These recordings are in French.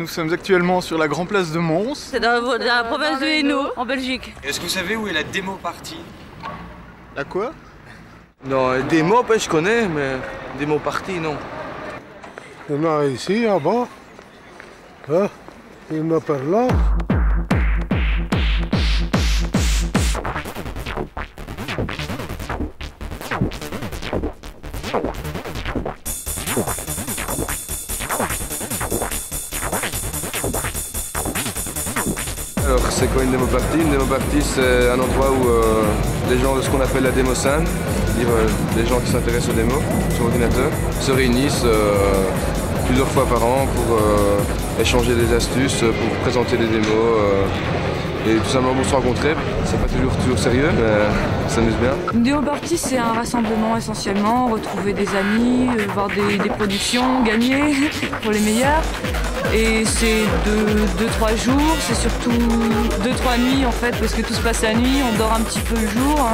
Nous sommes actuellement sur la Grande Place de Mons. C'est dans la province de Hainaut, en Belgique. Est-ce que vous savez où est la démo party? À quoi? Non, démo, je connais, mais démo party, non. Il y en a ici, en bas. Hein? Il y en a par là. Alors, c'est quoi une démo party? Une démo party, c'est un endroit où les gens de ce qu'on appelle la démo scène, c'est-à-dire les gens qui s'intéressent aux démos sur ordinateur, se réunissent plusieurs fois par an pour échanger des astuces, pour présenter des démos et tout simplement pour se rencontrer. C'est pas toujours sérieux, mais ça s'amuse bien. Une démo party, c'est un rassemblement essentiellement, retrouver des amis, voir des productions, gagner pour les meilleurs. Et c'est 2-3 jours, c'est surtout 2-3 nuits en fait, parce que tout se passe la nuit, on dort un petit peu le jour.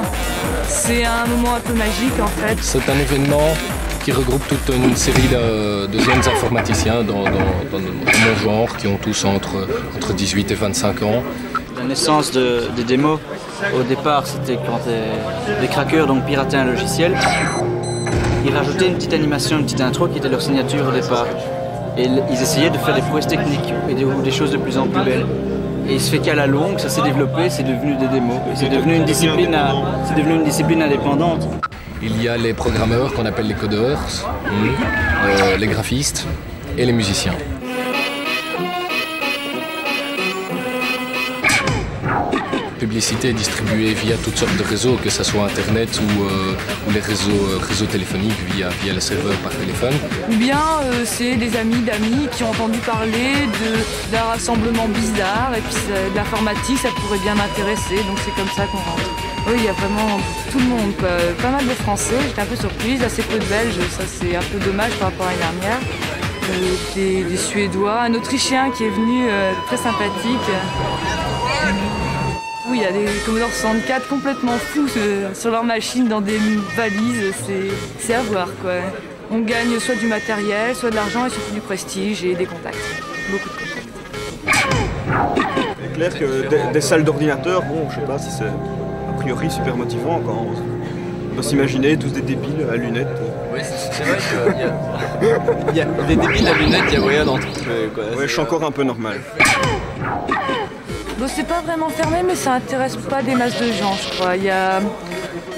C'est un moment un peu magique en fait. C'est un événement qui regroupe toute une série de jeunes informaticiens dans mon genre, qui ont tous entre 18 et 25 ans. La naissance des démos, au départ, c'était quand des craqueurs donc pirataient un logiciel. Ils rajoutaient une petite animation, une petite intro qui était leur signature au départ. Et ils essayaient de faire des prouesses techniques et des choses de plus en plus belles. Et il se fait qu'à la longue, ça s'est développé, c'est devenu des démos. C'est devenu une discipline indépendante. Il y a les programmeurs qu'on appelle les codeurs, les graphistes et les musiciens. La publicité est distribuée via toutes sortes de réseaux, que ce soit Internet ou les réseaux téléphoniques via les serveurs par téléphone. Ou bien c'est des amis d'amis qui ont entendu parler d'un rassemblement bizarre et puis de l'informatique, ça pourrait bien m'intéresser, donc c'est comme ça qu'on rentre. Oui, il y a vraiment tout le monde, quoi. Pas mal de Français, j'étais un peu surprise, assez peu de Belges, ça c'est un peu dommage par rapport à l'année dernière. Des Suédois, un Autrichien qui est venu, très sympathique. Oui, il y a des Commodore 64 complètement fous sur leur machine dans des valises, c'est à voir quoi. On gagne soit du matériel, soit de l'argent et surtout du prestige et des contacts. Beaucoup de contacts. C'est clair que des salles d'ordinateur, bon, je sais pas si c'est a priori super motivant quand on doit s'imaginer tous des débiles à lunettes. Oui, c'est vrai qu'il y a des débiles à lunettes, il y a moyen d'en trouver quoi. Ouais, je suis encore un peu normal. Bon, c'est pas vraiment fermé, mais ça intéresse pas des masses de gens, je crois.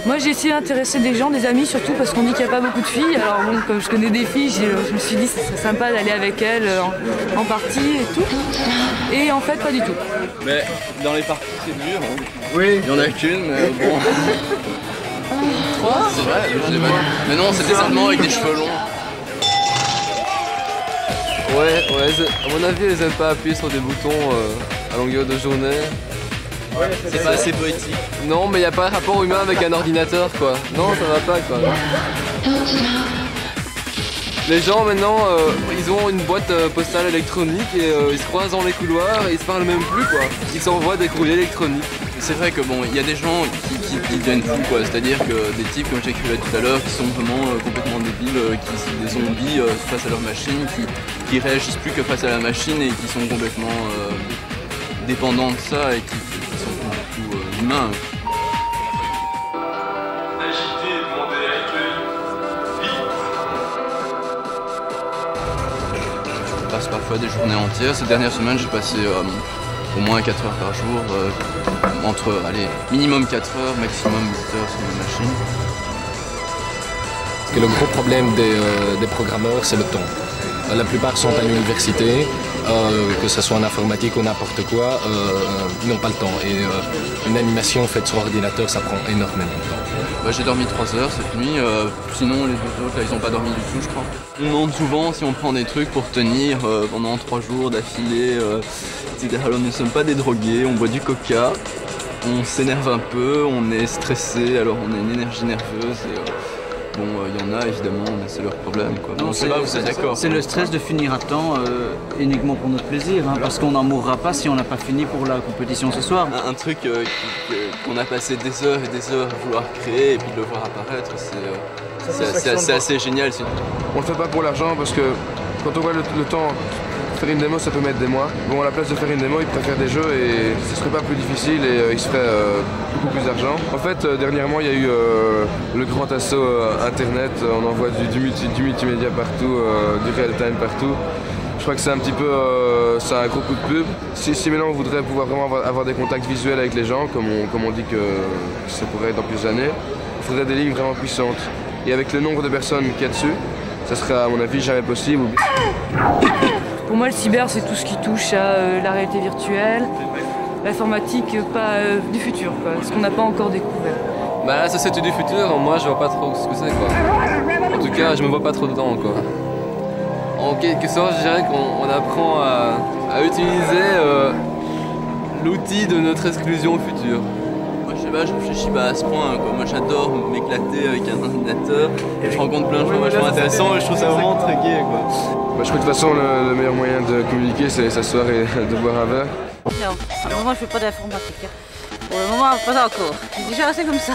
Moi, j'ai essayé d'intéresser des gens, des amis, surtout parce qu'on dit qu'il n'y a pas beaucoup de filles. Alors bon, comme je connais des filles, je me suis dit que ce serait sympa d'aller avec elles en partie et tout. Et en fait, pas du tout. Mais dans les parties, c'est dur. Hein. Oui. Il y en a qu'une, mais bon. Trois? C'est vrai, mais non, c'est des Allemands avec des cheveux longs. Ouais, à mon avis, elles aiment pas appuyer sur des boutons à longueur de journée. Ouais, c'est pas assez poétique. Non, mais il n'y a pas de rapport humain avec un ordinateur, quoi. Non, ça va pas, quoi. Les gens, maintenant, ils ont une boîte postale électronique et ils se croisent dans les couloirs et ils se parlent même plus, quoi. Ils s'envoient des courriers électroniques. C'est vrai que bon, il y a des gens qui deviennent fous, quoi. C'est-à-dire que des types, comme j'écrivais tout à l'heure, qui sont vraiment complètement débiles, qui sont des zombies face à leur machine, qui réagissent plus que face à la machine et qui sont complètement dépendants de ça et qui sont plus du tout humains. Je passe parfois des journées entières. Ces dernières semaines, j'ai passé au moins 4 heures par jour, entre minimum 4 heures, maximum 8 heures sur ma machine. Parce que le gros problème des programmeurs, c'est le temps. La plupart sont à l'université, que ce soit en informatique ou n'importe quoi, ils n'ont pas le temps. Et une animation faite sur ordinateur, ça prend énormément de temps. Bah, j'ai dormi 3 heures cette nuit, sinon les deux autres, là, ils n'ont pas dormi du tout, je crois. On demande souvent si on prend des trucs pour tenir pendant 3 jours d'affilée, etc. Alors, nous ne sommes pas des drogués, on boit du coca, on s'énerve un peu, on est stressé, alors on a une énergie nerveuse. Bon, il y en a évidemment, mais c'est leur problème, quoi. Non, c'est là où c'est d'accord. C'est le stress de finir à temps uniquement pour notre plaisir, hein, parce qu'on n'en mourra pas si on n'a pas fini pour la compétition ce soir. Un truc qu'on a passé des heures et des heures à vouloir créer et puis de le voir apparaître, c'est assez génial. On le fait pas pour l'argent parce que quand on voit le temps faire une démo, ça peut mettre des mois. Bon, à la place de faire une démo, ils préfèrent des jeux et ce serait pas plus difficile et ils se feraient beaucoup plus d'argent. En fait, dernièrement, il y a eu le grand assaut Internet. On envoie du multimédia partout, du real time partout. Je crois que c'est un petit peu c'est un gros coup de pub. Si maintenant on voudrait pouvoir vraiment avoir des contacts visuels avec les gens, comme on dit que ça pourrait être dans plusieurs années, il faudrait des lignes vraiment puissantes. Et avec le nombre de personnes qu'il y a dessus, ça serait à mon avis jamais possible. Pour moi le cyber c'est tout ce qui touche à la réalité virtuelle, l'informatique pas du futur, quoi, ce qu'on n'a pas encore découvert. Bah la société du futur, moi je vois pas trop ce que c'est quoi. En tout cas je me vois pas trop dedans quoi. En quelque sorte, je dirais qu'on apprend à utiliser l'outil de notre exclusion future. Moi, je sais pas, je réfléchis pas à ce point, quoi. Moi, j'adore m'éclater avec un ordinateur. Et je rencontre plein de gens vachement intéressants et je trouve ça vraiment très gai, quoi. Bah, je crois que de toute façon, le meilleur moyen de communiquer, c'est s'asseoir et de boire un verre. Non, pour le moment, je fais pas d'informatique. Pour le moment, pas encore. Je suis déjà resté comme ça.